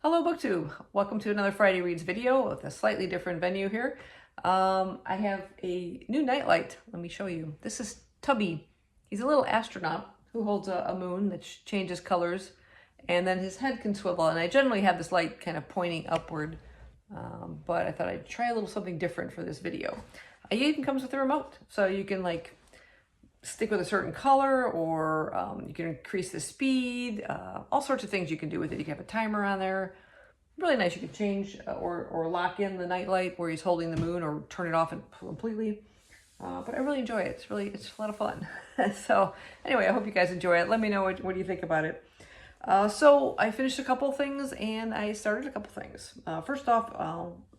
Hello BookTube! Welcome to another Friday Reads video with a slightly different venue here. I have a new nightlight. Let me show you. This is Tubby. He's a little astronaut who holds a moon that changes colors, and then his head can swivel. And I generally have this light kind of pointing upward, but I thought I'd try a little something different for this video. It even comes with a remote, so you can like stick with a certain color, or you can increase the speed, all sorts of things you can do with it. You can have a timer on there. Really nice. You can change or lock in the nightlight where he's holding the moon, or turn it off completely. But I really enjoy it. It's a lot of fun. So anyway, I hope you guys enjoy it. Let me know what do you think about it. So I finished a couple things and I started a couple things. First off,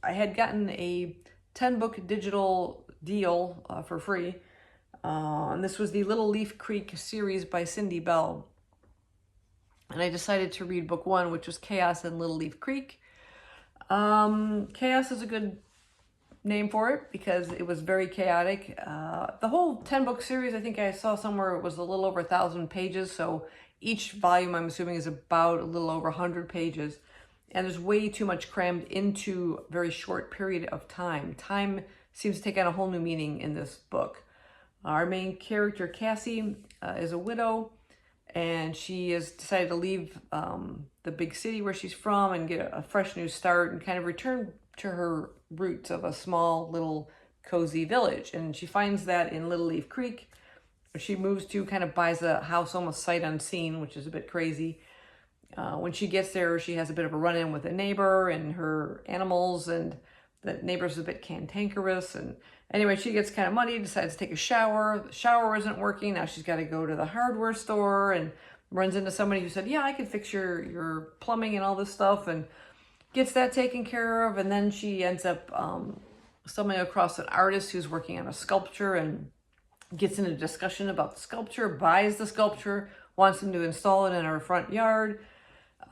I had gotten a 10-book digital deal for free. And this was the Little Leaf Creek series by Cindy Bell. And I decided to read book one, which was Chaos in Little Leaf Creek. Chaos is a good name for it because it was very chaotic. The whole 10-book series, I think I saw somewhere it was a little over 1,000 pages. So each volume, I'm assuming, is about a little over 100 pages. And there's way too much crammed into a very short period of time. Time seems to take on a whole new meaning in this book. Our main character, Cassie, is a widow, and she has decided to leave the big city where she's from and get a fresh new start and kind of return to her roots of a small little cozy village. And she finds that in Little Leaf Creek, where she moves to, kind of buys a house almost sight unseen, which is a bit crazy. When she gets there, she has a bit of a run-in with a neighbor and her animals, and the neighbor's a bit cantankerous. And anyway, she gets kind of muddy, decides to take a shower. The shower isn't working. Now she's got to go to the hardware store and runs into somebody who said, yeah, I can fix your plumbing and all this stuff, and gets that taken care of. And then she ends up stumbling across an artist who's working on a sculpture and gets into a discussion about the sculpture, buys the sculpture, wants him to install it in her front yard.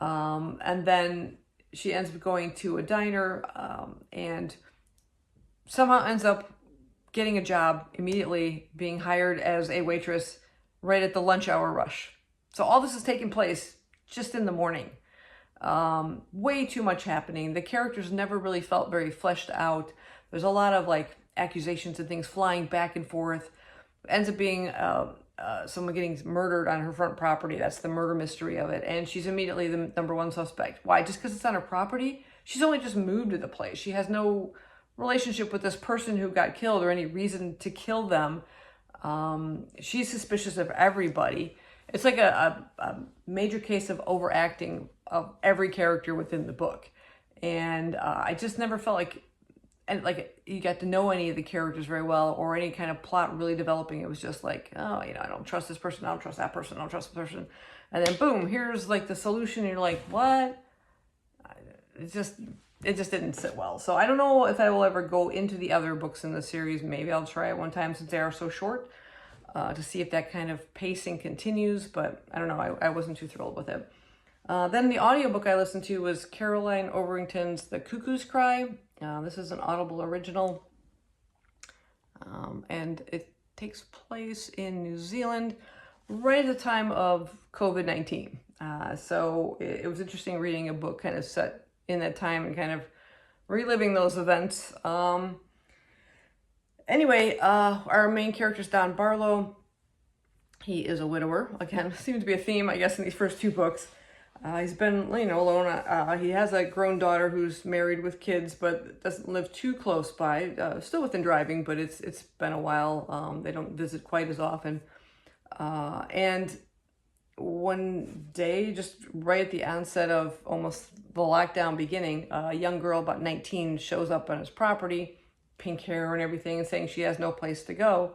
And then she ends up going to a diner and somehow ends up getting a job immediately, being hired as a waitress right at the lunch hour rush. So all this is taking place just in the morning. Way too much happening. The characters never really felt very fleshed out. There's a lot of like accusations and things flying back and forth. Ends up being someone getting murdered on her front property. That's the murder mystery of it. And she's immediately the number one suspect. Why? Just because it's on her property? She's only just moved to the place. She has no relationship with this person who got killed or any reason to kill them. She's suspicious of everybody. It's like a major case of overacting of every character within the book. And I just never felt like you got to know any of the characters very well, or any kind of plot really developing. It was just like, oh, I don't trust this person, I don't trust that person, I don't trust the person. And then boom, here's like the solution, and you're like, what? It just didn't sit well. So I don't know if I will ever go into the other books in the series. Maybe I'll try it one time since they are so short, to see if that kind of pacing continues, but I don't know, I wasn't too thrilled with it. Then the audiobook I listened to was Caroline Overington's The Cuckoo's Cry. This is an Audible original, and it takes place in New Zealand right at the time of COVID-19. So it was interesting reading a book kind of set in that time and kind of reliving those events. Anyway, our main character is Don Barlow. He is a widower. Again, seems to be a theme, I guess, in these first two books. He's been, alone. He has a grown daughter who's married with kids, but doesn't live too close by. Still within driving, but it's been a while. They don't visit quite as often. And one day, just right at the onset of almost the lockdown beginning, a young girl about 19 shows up on his property, pink hair and everything, and saying she has no place to go.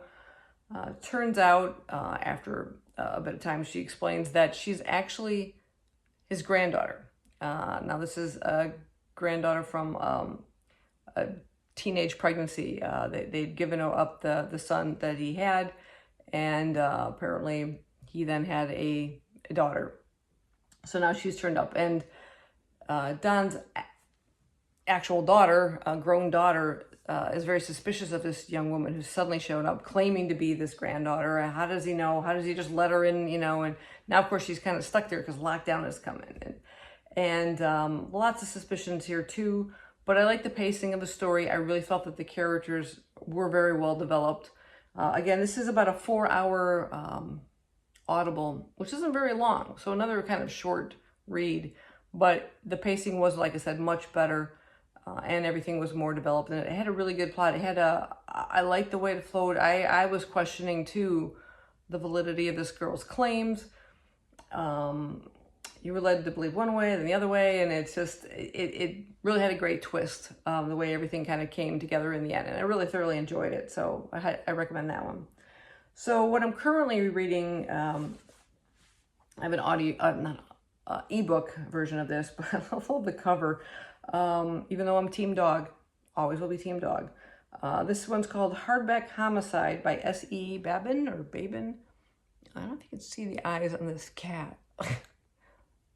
Turns out, after a bit of time, she explains that she's actually his granddaughter. Now this is a granddaughter from a teenage pregnancy. They'd given up the son that he had, and apparently he then had a daughter. So now she's turned up, and Don's actual daughter, a grown daughter, is very suspicious of this young woman who suddenly showed up claiming to be this granddaughter. How does he know? How does he just let her in, And now, of course, she's kind of stuck there because lockdown is coming. And lots of suspicions here too, but I like the pacing of the story. I really felt that the characters were very well developed. Again, this is about a 4-hour Audible, which isn't very long, so another kind of short read, but the pacing was, like I said, much better, and everything was more developed, and it had a really good plot. I liked the way it flowed. I was questioning too the validity of this girl's claims. You were led to believe one way, then the other way, and it really had a great twist, the way everything kind of came together in the end, and I really thoroughly enjoyed it, so I recommend that one. So what I'm currently reading, I have an ebook version of this, but I love the cover. Even though I'm team dog, always will be team dog. This one's called Hardback Homicide by S.E. Babin or Babin. I don't think you can see the eyes on this cat.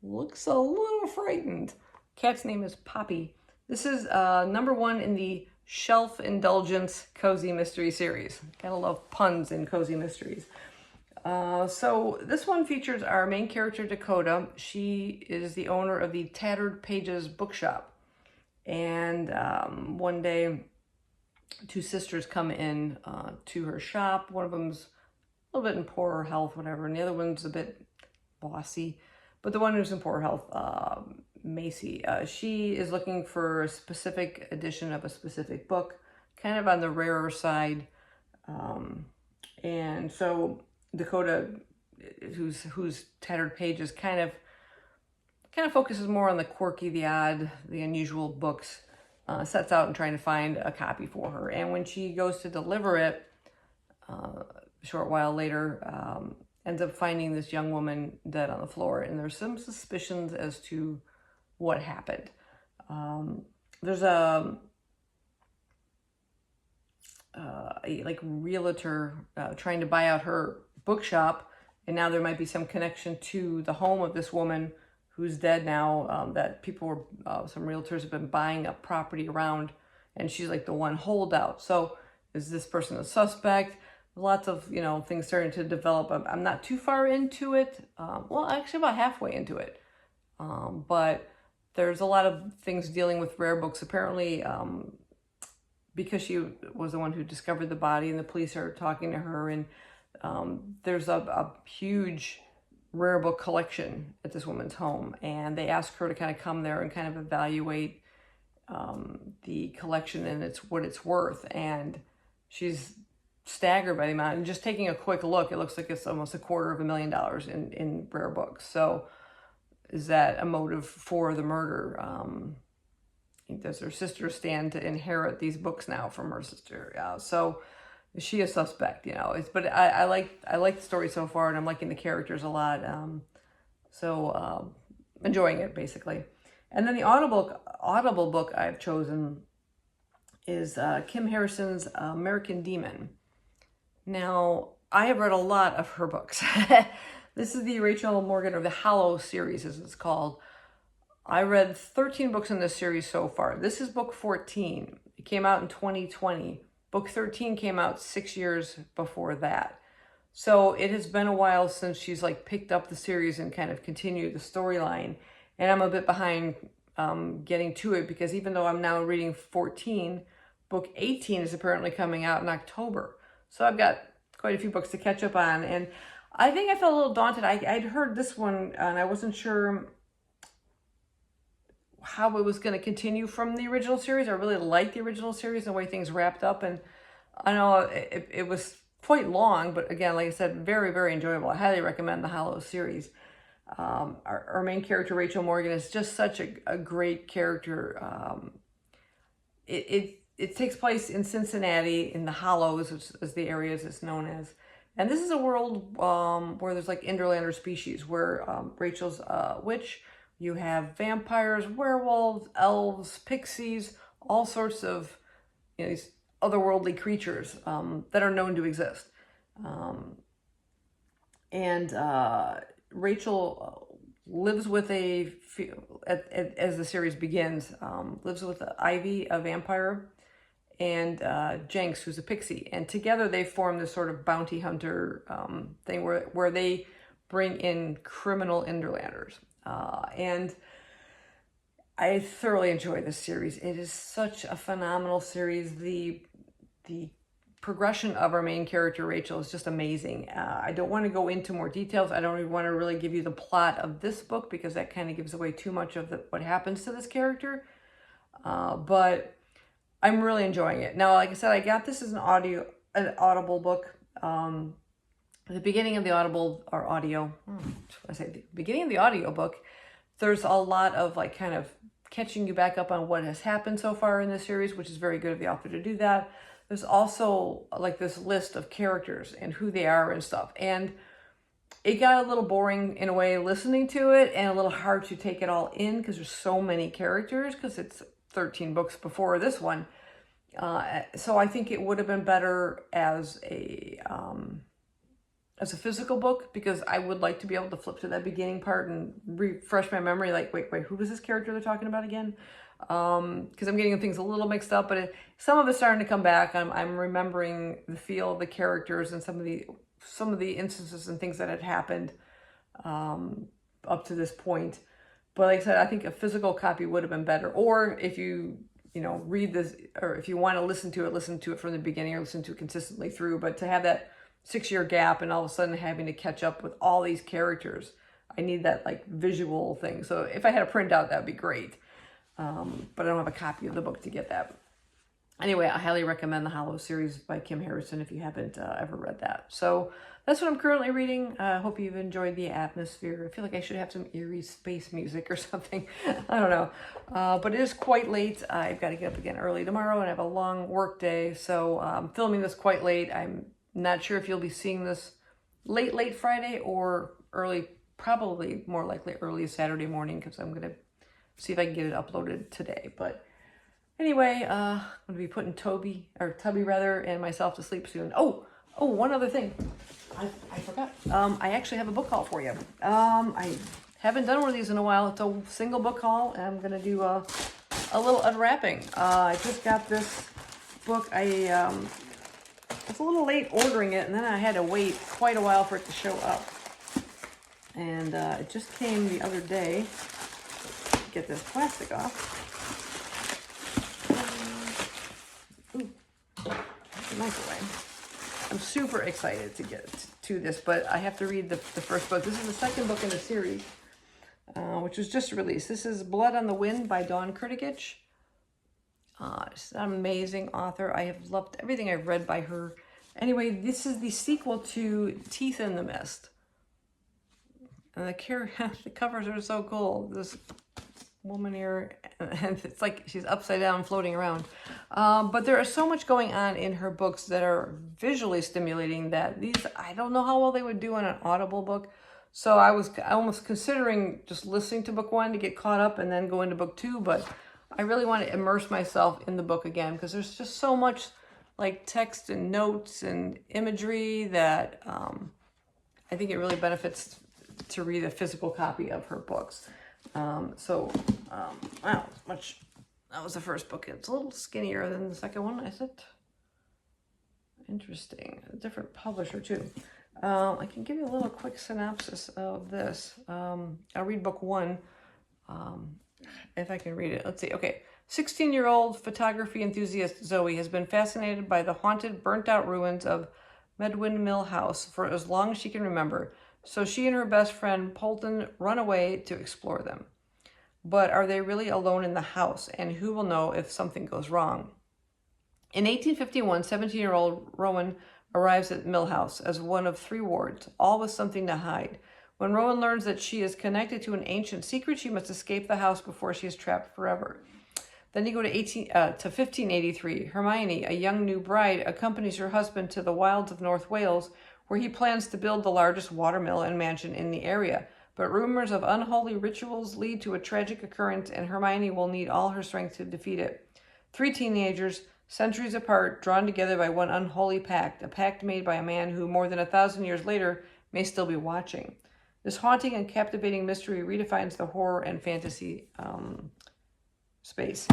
Looks a little frightened. Cat's name is Poppy. This is #1 in the Shelf Indulgence Cozy Mystery series. Gotta love puns in cozy mysteries. So this one features our main character, Dakota. She is the owner of the Tattered Pages bookshop. And one day, two sisters come in to her shop. One of them's a little bit in poorer health, whatever, and the other one's a bit bossy. But the one who's in poor health, Macy, she is looking for a specific edition of a specific book, kind of on the rarer side. And so Dakota, who's Tattered Pages, kind of focuses more on the quirky, the odd, the unusual books, sets out and trying to find a copy for her. And when she goes to deliver it, a short while later, ends up finding this young woman dead on the floor, and there's some suspicions as to what happened. There's a like realtor trying to buy out her bookshop, and now there might be some connection to the home of this woman who's dead now, that people were, some realtors have been buying up property around, and she's like the one holdout. So is this person a suspect? Lots of, things starting to develop. I'm not too far into it. Well, actually about halfway into it. But there's a lot of things dealing with rare books. Apparently, because she was the one who discovered the body and the police are talking to her, and there's a huge rare book collection at this woman's home, and they ask her to kind of come there and kind of evaluate the collection and what it's worth. And she's staggered by the amount, and just taking a quick look, it looks like it's almost $250,000 in rare books. So is that a motive for the murder? Does her sister stand to inherit these books now from her sister? So is she a suspect? But I like the story so far, and I'm liking the characters a lot. Enjoying it basically. And then the Audible book I've chosen is Kim Harrison's American Demon. Now, I have read a lot of her books. This is the Rachel Morgan, or the Hollow series as it's called. I read 13 books in this series so far. This is book 14. It came out in 2020. Book 13 came out 6 years before that. So it has been a while since she's picked up the series and kind of continued the storyline. And I'm a bit behind getting to it, because even though I'm now reading 14, book 18 is apparently coming out in October. So I've got quite a few books to catch up on. And I think I felt a little daunted. I'd heard this one, and I wasn't sure how it was going to continue from the original series. I really liked the original series and the way things wrapped up. And I know it was quite long, but again, like I said, very, very enjoyable. I highly recommend the Hollow series. Our main character, Rachel Morgan, is just such a great character. It takes place in Cincinnati, in the Hollows, which is the areas it's known as. And this is a world where there's Interlander species, where Rachel's a witch. You have vampires, werewolves, elves, pixies, all sorts of these otherworldly creatures that are known to exist. Rachel lives with as the series begins, lives with Ivy, a vampire, and Jenks, who's a pixie. And together they form this sort of bounty hunter thing where they bring in criminal Interlanders. And I thoroughly enjoy this series. It is such a phenomenal series. The progression of our main character, Rachel, is just amazing. I don't want to go into more details. I don't even want to really give you the plot of this book because that kind of gives away too much of what happens to this character. But I'm really enjoying it. Now, like I said, I got this as an Audible book. The beginning of the beginning of the audiobook, there's a lot of like kind of catching you back up on what has happened so far in the series, which is very good of the author to do that. There's also like this list of characters and who they are and stuff. And it got a little boring in a way listening to it and a little hard to take it all in because there's so many characters because it's 13 books before this one. So I think it would have been better as a physical book because I would like to be able to flip to that beginning part and refresh my memory. Like, wait, who was this character they're talking about again? Because I'm getting things a little mixed up, but some of it's starting to come back. I'm remembering the feel of the characters and some of the instances and things that had happened up to this point. But like I said, I think a physical copy would have been better. Or if you read this, or if you want to listen to it from the beginning or listen to it consistently through. But to have that 6-year gap and all of a sudden having to catch up with all these characters, I need that like visual thing. So if I had a printout, that'd be great. But I don't have a copy of the book to get that. Anyway, I highly recommend the Hollow series by Kim Harrison if you haven't ever read that. So that's what I'm currently reading. I hope you've enjoyed the atmosphere. I feel like I should have some eerie space music or something. I don't know. But it is quite late. I've got to get up again early tomorrow and I have a long work day. So I'm filming this quite late. I'm not sure if you'll be seeing this late Friday or probably more likely early Saturday morning because I'm going to see if I can get it uploaded today. But anyway, I'm going to be putting Tubby and myself to sleep soon. Oh, one other thing. I forgot. I actually have a book haul for you. I haven't done one of these in a while. It's a single book haul, and I'm going to do a little unwrapping. I just got this book. I was a little late ordering it, and then I had to wait quite a while for it to show up. And it just came the other day. Get this plastic off. Nice away. I'm super excited to get to this, but I have to read the first book. This is the second book in the series, which was just released. This is Blood on the Wind by Dawn Kurtagich. She's an amazing author. I have loved everything I've read by her. Anyway, this is the sequel to Teeth in the Mist. And the covers are so cool. This woman here, and it's like she's upside down floating around. But there is so much going on in her books that are visually stimulating that I don't know how well they would do on an Audible book. So I was almost considering just listening to book 1 to get caught up and then go into book 2. But I really want to immerse myself in the book again because there's just so much like text and notes and imagery that I think it really benefits to read a physical copy of her books. Wow, that was the first book. It's a little skinnier than the second one, is it? Interesting. A different publisher too. I can give you a little quick synopsis of this. I'll read book 1, if I can read it. Let's see. Okay. 16-year-old photography enthusiast Zoe has been fascinated by the haunted, burnt-out ruins of Medwin Mill House for as long as she can remember. So she and her best friend Polton run away to explore them. But are they really alone in the house? And who will know if something goes wrong? In 1851, 17-year-old Rowan arrives at Mill House as one of 3 wards, all with something to hide. When Rowan learns that she is connected to an ancient secret, she must escape the house before she is trapped forever. Then you go to 1583. Hermione, a young new bride, accompanies her husband to the wilds of North Wales, where he plans to build the largest watermill and mansion in the area. But rumors of unholy rituals lead to a tragic occurrence, and Hermione will need all her strength to defeat it. 3 teenagers, centuries apart, drawn together by one unholy pact, a pact made by a man who, more than 1,000 years later, may still be watching. This haunting and captivating mystery redefines the horror and fantasy space.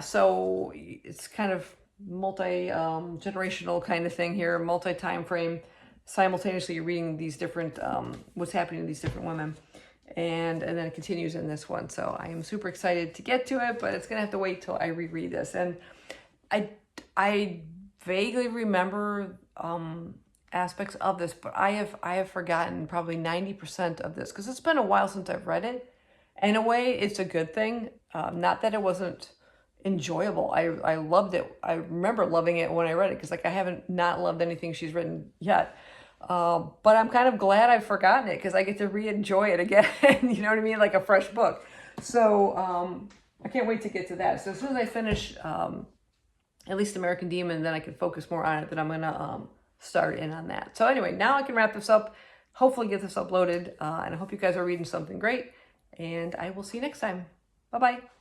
So it's kind of multi-generational kind of thing here, multi-time frame, simultaneously reading these different, what's happening to these different women. and then it continues in this one. So I am super excited to get to it, but it's gonna have to wait till I reread this. And I vaguely remember aspects of this, but I have forgotten probably 90% of this because it's been a while since I've read it. In a way, it's a good thing. Not that it wasn't enjoyable. I loved it. I remember loving it when I read it because like I haven't not loved anything she's written yet. But I'm kind of glad I've forgotten it because I get to re-enjoy it again. You know what I mean? Like a fresh book. So I can't wait to get to that. So as soon as I finish at least American Demon, then I can focus more on it. Then I'm going to start in on that. So anyway, now I can wrap this up, hopefully get this uploaded. And I hope you guys are reading something great. And I will see you next time. Bye-bye.